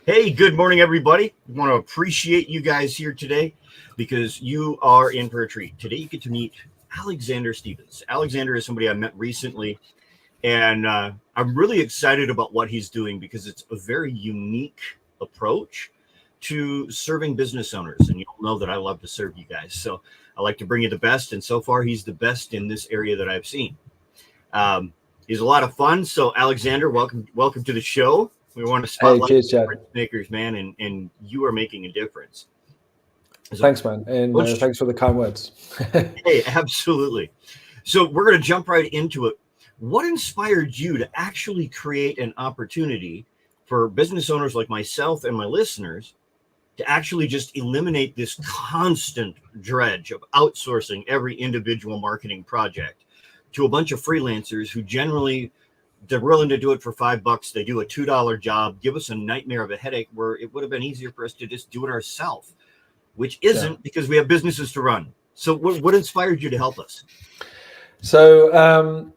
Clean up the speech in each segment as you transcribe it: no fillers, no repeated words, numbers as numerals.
Hey, good morning, everybody. We want to appreciate you guys here today because you are in for a treat. Today, you get to meet Alexander Stevens. Alexander is somebody I met recently, and I'm really excited about what he's doing because it's a very unique approach to serving business owners. And you'll know that I love to serve you guys. So I like to bring you the best. And so far, he's the best in this area that I've seen. Um, he's a lot of fun. So, Alexander, welcome to the show. We want to Hey, spotlight cheers, Chad. difference makers, man, and you are making a difference. So, Thanks, man, and let's, thanks for the kind words. hey, absolutely. So, we're going to jump right into it. What inspired you to actually create an opportunity for business owners like myself and my listeners to actually just eliminate this constant dredge of outsourcing every individual marketing project to a bunch of freelancers who generally they're willing to do it for $5. They do a $2 job, give us a nightmare of a headache where it would have been easier for us to just do it ourselves, which Yeah. isn't because we have businesses to run. So what inspired you to help us? So,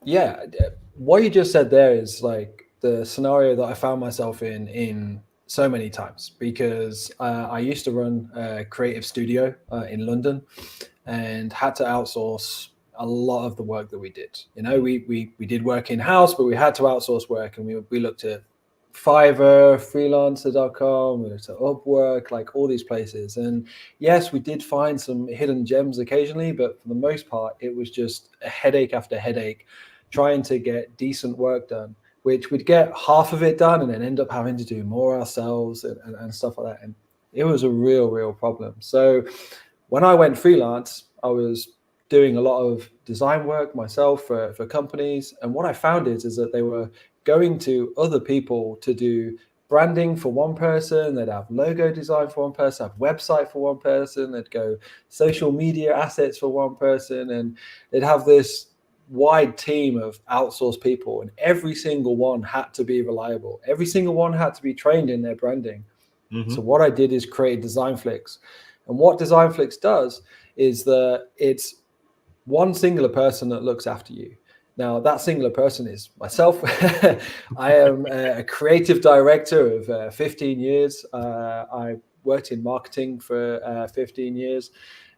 what you just said there is like the scenario that I found myself in so many times because I used to run a creative studio in London and had to outsource a lot of the work that we did. You know, we did work in house, but we had to outsource work, and we looked at Fiverr, freelancer.com, we looked at Upwork, like all these places. And yes, we did find some hidden gems occasionally, but for the most part, it was just a headache after headache trying to get decent work done, which we'd get half of it done and then end up having to do more ourselves and stuff like that. And it was a real problem. So when I went freelance, I was doing a lot of design work myself for companies. And what I found is that they were going to other people to do branding for one person, they'd have logo design for one person, have website for one person, they'd go social media assets for one person, and they'd have this wide team of outsourced people, and every single one had to be reliable. Every single one had to be trained in their branding. Mm-hmm. So what I did is create Designflix. And what Designflix does is that it's one singular person that looks after you. Now, that singular person is myself. I am a creative director of 15 years. I worked in marketing for 15 years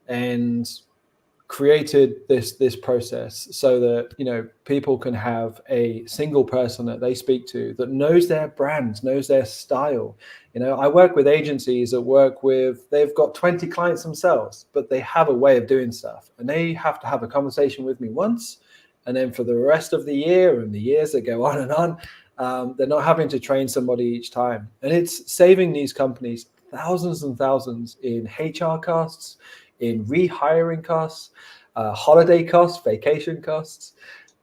and created this process so that people can have a single person that they speak to that knows their brand, knows their style. I work with agencies that they've got 20 clients themselves, but they have a way of doing stuff, and they have to have a conversation with me once, and then for the rest of the year and the years that go on and on, they're not having to train somebody each time, and it's saving these companies thousands and thousands in HR costs, in rehiring costs, holiday costs, vacation costs.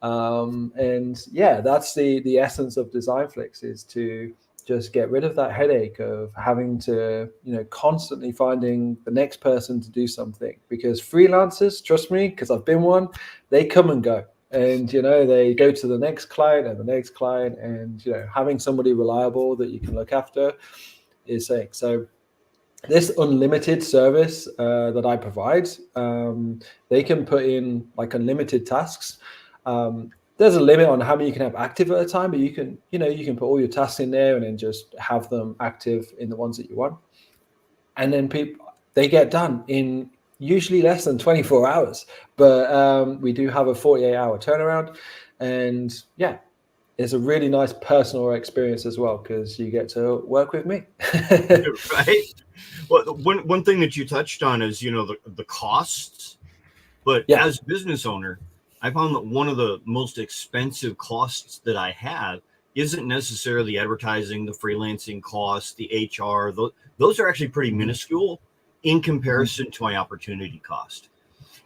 And yeah, that's the essence of Designflix, is to just get rid of that headache of having to, constantly finding the next person to do something. Because freelancers, trust me, because I've been one, they come and go. And, they go to the next client and the next client, and, having somebody reliable that you can look after is saying. So this unlimited service that I provide, they can put in like unlimited tasks. There's a limit on how many you can have active at a time, but you can put all your tasks in there and then just have them active in the ones that you want. And then they get done in usually less than 24 hours, but we do have a 48-hour turnaround. And yeah, it's a really nice personal experience as well, because you get to work with me. Right. Well, one thing that you touched on is the costs, but Yeah. as a business owner, I found that one of the most expensive costs that I have isn't necessarily advertising, the freelancing costs, the HR. Those are actually pretty minuscule in comparison to my opportunity cost.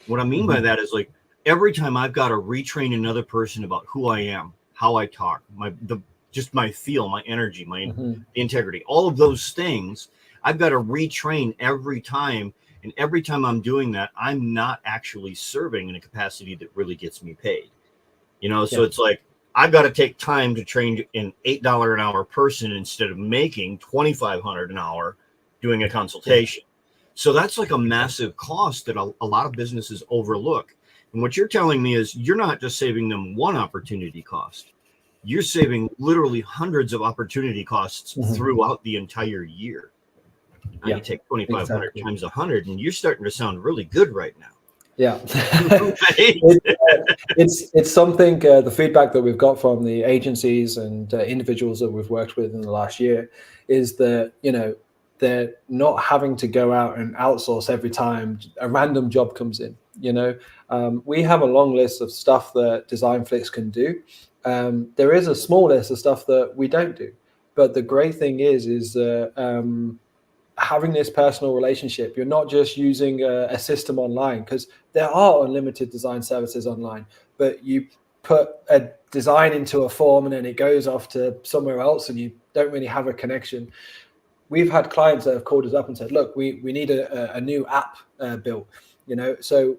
What I mean by that is, like, every time I've got to retrain another person about who I am, how I talk, just my feel, my energy, my integrity, all of those things, I've got to retrain every time. And every time I'm doing that, I'm not actually serving in a capacity that really gets me paid. So it's like, I've got to take time to train an $8 an hour person instead of making $2,500 an hour doing a consultation. So that's like a massive cost that a lot of businesses overlook. And what you're telling me is you're not just saving them one opportunity cost. you're saving literally hundreds of opportunity costs throughout the entire year. Now you take 2,500 exactly. times 100, and you're starting to sound really good right now. Yeah, Right? it's something. The feedback that we've got from the agencies and individuals that we've worked with in the last year is that they're not having to go out and outsource every time a random job comes in. We have a long list of stuff that DesignFlix can do. There is a small list of stuff that we don't do, but the great thing is having this personal relationship. You're not just using a system online, because there are unlimited design services online, but you put a design into a form and then it goes off to somewhere else and you don't really have a connection. We've had clients that have called us up and said, look, we need a new app built, so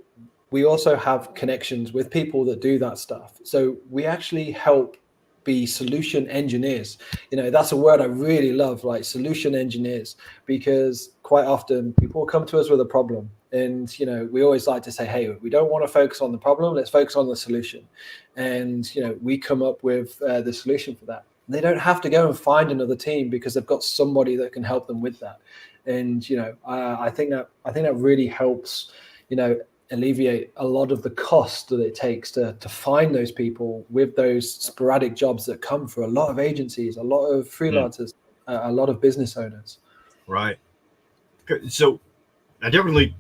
we also have connections with people that do that stuff. So we actually help be solution engineers. That's a word I really love, like solution engineers, because quite often people come to us with a problem, and we always like to say, hey, we don't want to focus on the problem, let's focus on the solution. And we come up with the solution for that. They don't have to go and find another team, because they've got somebody that can help them with that. And I think that really helps alleviate a lot of the cost that it takes to find those people with those sporadic jobs that come for a lot of agencies, a lot of freelancers, a lot of business owners. Right. So I definitely,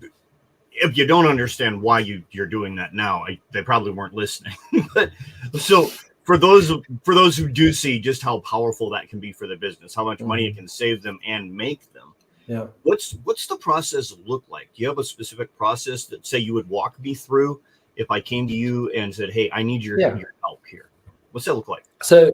if you don't understand why you're doing that now, they probably weren't listening. But so for those who do see just how powerful that can be for the business, how much money it can save them and make them. Yeah. What's the process look like? Do you have a specific process that, say, you would walk me through if I came to you and said, hey, I need your help here? What's that look like? So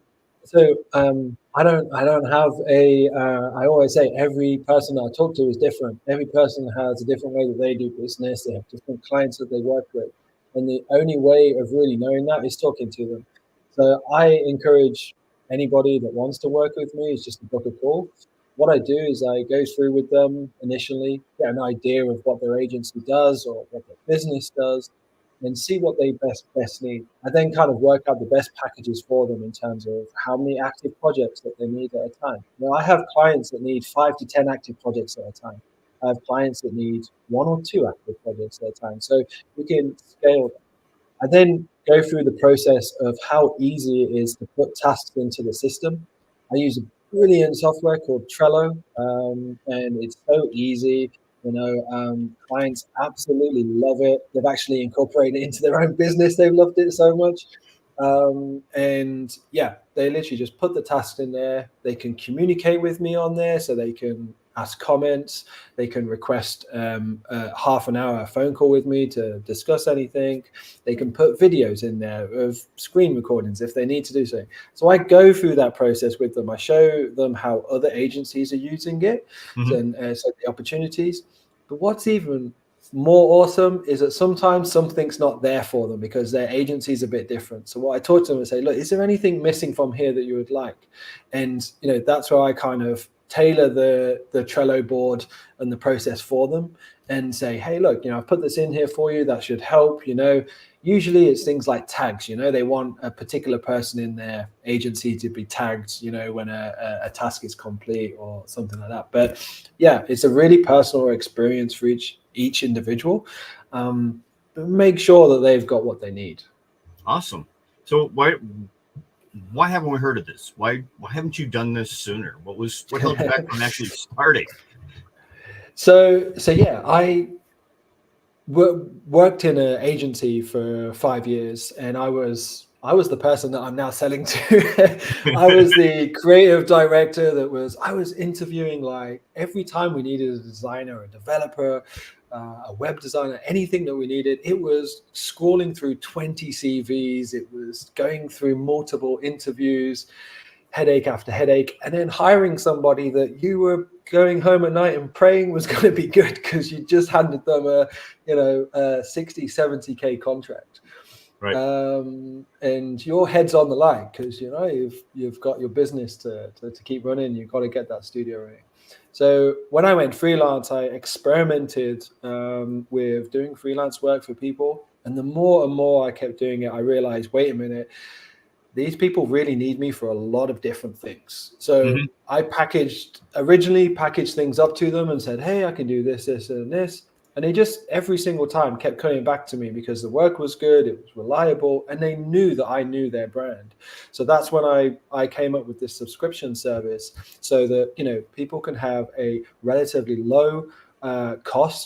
I don't have I always say every person that I talk to is different. Every person has a different way that they do business. They have different clients that they work with. And the only way of really knowing that is talking to them. So I encourage anybody that wants to work with me is just to book a call. What I do is I go through with them initially, get an idea of what their agency does or what their business does, and see what they best need. I then kind of work out the best packages for them in terms of how many active projects that they need at a time. Now, I have clients that need 5 to 10 active projects at a time. I have clients that need 1 or 2 active projects at a time. So we can scale that. I then go through the process of how easy it is to put tasks into the system. I use a brilliant software called Trello, and it's so easy. Clients absolutely love it. They've actually incorporated it into their own business. They've loved it so much. They literally just put the tasks in there. They can communicate with me on there, so they can ask comments. They can request a half an hour phone call with me to discuss anything. They can put videos in there of screen recordings if they need to do so. So I go through that process with them. I show them how other agencies are using it and so the opportunities. But what's even more awesome is that sometimes something's not there for them because their agency is a bit different. So what I talk to them and say, look, is there anything missing from here that you would like? And that's where I kind of tailor the Trello board and the process for them and say, hey, look, I've put this in here for you. That should help. Usually it's things like tags. They want a particular person in their agency to be tagged, when a task is complete or something like that. But yeah, it's a really personal experience for each individual. But make sure that they've got what they need. Awesome. So why haven't we heard of this? Why haven't you done this sooner? What held you back from actually starting? So yeah, I worked in an agency for 5 years, and I was the person that I'm now selling to. I was the creative director I was interviewing, like, every time we needed a designer, a developer, a web designer, anything that we needed. It was scrolling through 20 CVs. It was going through multiple interviews, headache after headache, and then hiring somebody that you were going home at night and praying was going to be good because you just handed them a 60, 70K contract. Right. And your head's on the line because you've got your business to keep running. You've got to get that studio running. So when I went freelance, I experimented with doing freelance work for people. And the more and more I kept doing it, I realized, wait a minute, these people really need me for a lot of different things. So Mhm. I originally packaged things up to them and said, hey, I can do this, this, and this. And they just every single time kept coming back to me because the work was good, it was reliable, and they knew that I knew their brand. So that's when I came up with this subscription service so that, you know, people can have a relatively low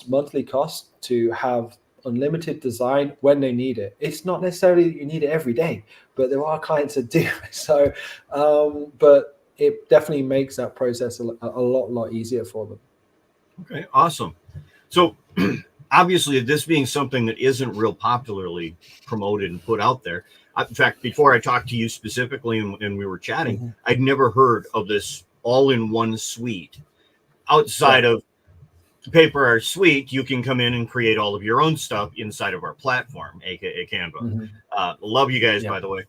monthly cost to have unlimited design when they need it. It's not necessarily that you need it every day, but there are clients that do. So, but it definitely makes that process a lot easier for them. Okay, awesome. So obviously, this being something that isn't real popularly promoted and put out there. In fact, before I talked to you specifically and we were chatting, Mm-hmm. I'd never heard of this all-in-one suite outside of PaperArt Suite. You can come in and create all of your own stuff inside of our platform, aka Canva. Mm-hmm. Love you guys, by the way.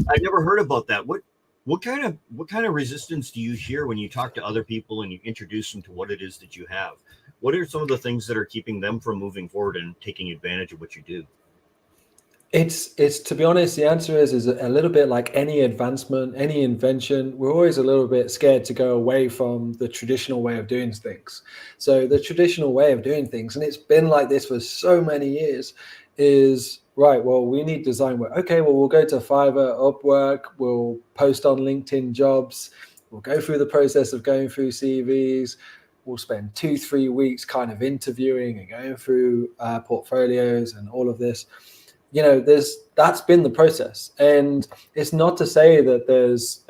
I've never heard about that. What kind of resistance do you hear when you talk to other people and you introduce them to what it is that you have? What are some of the things that are keeping them from moving forward and taking advantage of what you do? It's to be honest, the answer is a little bit like any advancement, any invention. We're always a little bit scared to go away from the traditional way of doing things. So the traditional way of doing things, and it's been like this for so many years, is right. Well, we need design work. Okay, well, we'll go to Fiverr, Upwork. We'll post on LinkedIn Jobs. We'll go through the process of going through CVs. We'll spend 2-3 weeks kind of interviewing and going through portfolios and all of this. You know, that's been the process, and it's not to say that there's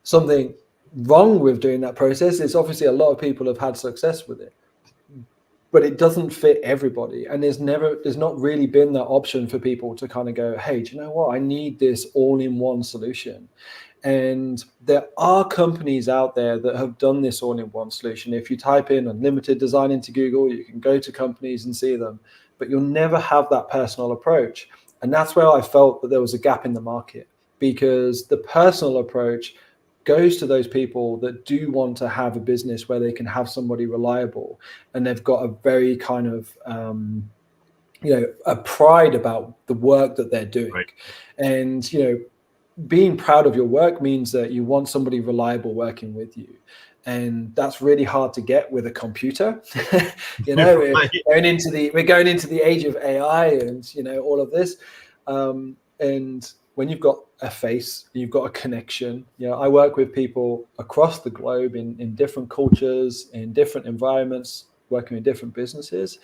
something wrong with doing that process. It's obviously a lot of people have had success with it, but it doesn't fit everybody, and there's not really been that option for people to kind of go, hey, do you know what, I need this all-in-one solution. And there are companies out there that have done this all-in-one solution. If you type in unlimited design into Google, you can go to companies and see them, but you'll never have that personal approach. And that's where I felt that there was a gap in the market, because the personal approach goes to those people that do want to have a business where they can have somebody reliable, and they've got a very kind of a pride about the work that they're doing. Right. And being proud of your work means that you want somebody reliable working with you, and that's really hard to get with a computer. Right. We're going into the age of AI and all of this, and when you've got a face, you've got a connection. I work with people across the globe in different cultures, in different environments, working in different businesses.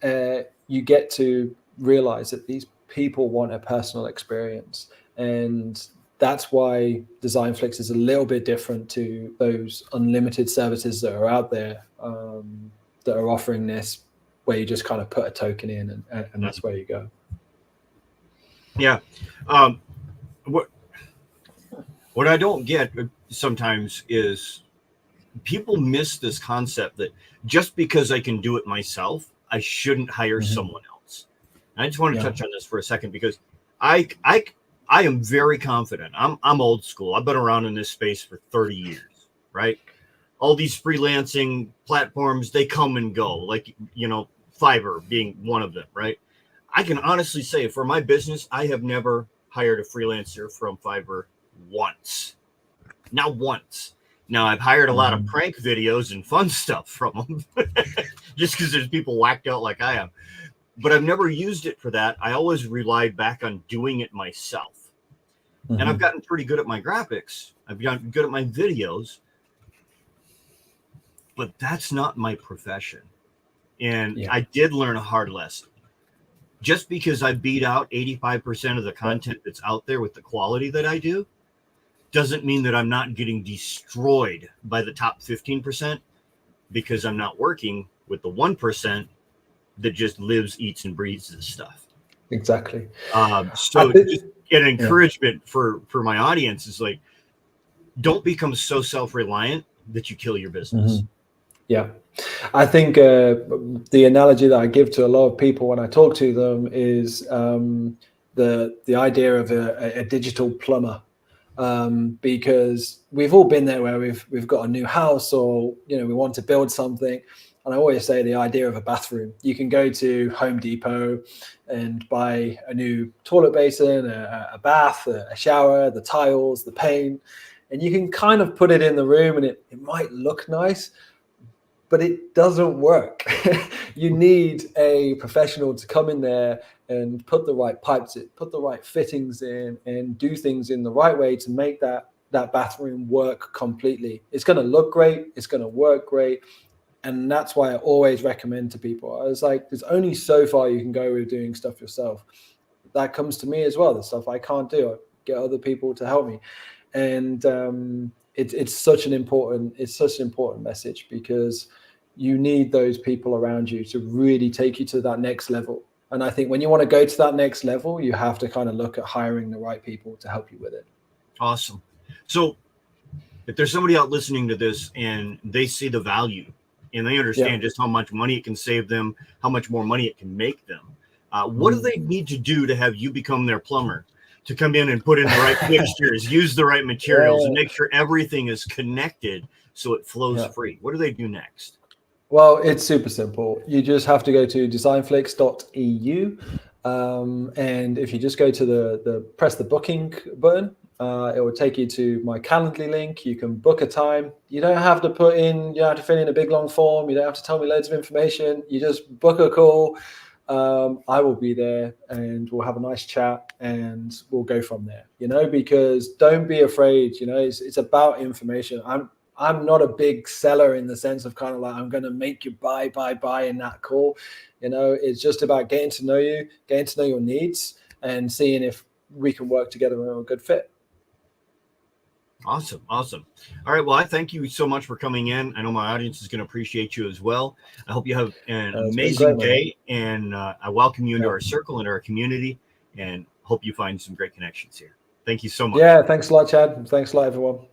You get to realize that these people want a personal experience, and that's why Designflix is a little bit different to those unlimited services that are out there, that are offering this, where you just kind of put a token in and that's where you go. Yeah. What I don't get sometimes is people miss this concept that just because I can do it myself, I shouldn't hire someone else. And I just want to touch on this for a second, because I am very confident. I'm old school. I've been around in this space for 30 years, right? All these freelancing platforms, they come and go, like, Fiverr being one of them, right? I can honestly say for my business, I have never hired a freelancer from Fiverr once. Not once. Now, I've hired a lot of prank videos and fun stuff from them just because there's people whacked out like I am. But I've never used it for that. I always relied back on doing it myself. And I've gotten pretty good at my graphics. I've gotten good at my videos. But that's not my profession. And I did learn a hard lesson. Just because I beat out 85% of the content that's out there with the quality that I do, doesn't mean that I'm not getting destroyed by the top 15%, because I'm not working with the 1% that just lives, eats, and breathes this stuff. Exactly. So just an encouragement for my audience is like, don't become so self-reliant that you kill your business. Yeah. I think the analogy that I give to a lot of people when I talk to them is the idea of a digital plumber. Because we've all been there where we've got a new house, or we want to build something, And I always say the idea of a bathroom. You can go to Home Depot and buy a new toilet basin, a bath, a shower, the tiles, the paint, and you can kind of put it in the room and it might look nice, but it doesn't work. You need a professional to come in there and put the right pipes in, put the right fittings in, and do things in the right way to make that bathroom work completely. It's going to look great. It's going to work great. And that's why I always recommend to people. I was like, there's only so far you can go with doing stuff yourself. That comes to me as well. The stuff I can't do, I get other people to help me. And it's such an important message, because you need those people around you to really take you to that next level. And I think when you want to go to that next level, you have to kind of look at hiring the right people to help you with it. Awesome. So if there's somebody out listening to this and they see the value and they understand just how much money it can save them, how much more money it can make them, what do they need to do to have you become their plumber, to come in and put in the right fixtures, use the right materials, and make sure everything is connected so it flows free? What do they do next? Well, it's super simple. You just have to go to designflix.eu. And if you just go to press the booking button, it will take you to my Calendly link. You can book a time. You don't have to fill in a big long form. You don't have to tell me loads of information. You just book a call. I will be there and we'll have a nice chat and we'll go from there, because don't be afraid. It's about information. I'm not a big seller in the sense of kind of like, I'm going to make you buy in that call. It's just about getting to know you, getting to know your needs, and seeing if we can work together on a good fit. Awesome. All right. Well, I thank you so much for coming in. I know my audience is going to appreciate you as well. I hope you have an amazing day, and I welcome you into our circle, into our community, and hope you find some great connections here. Thank you so much. Yeah. Thanks a lot, Chad. Thanks a lot, everyone.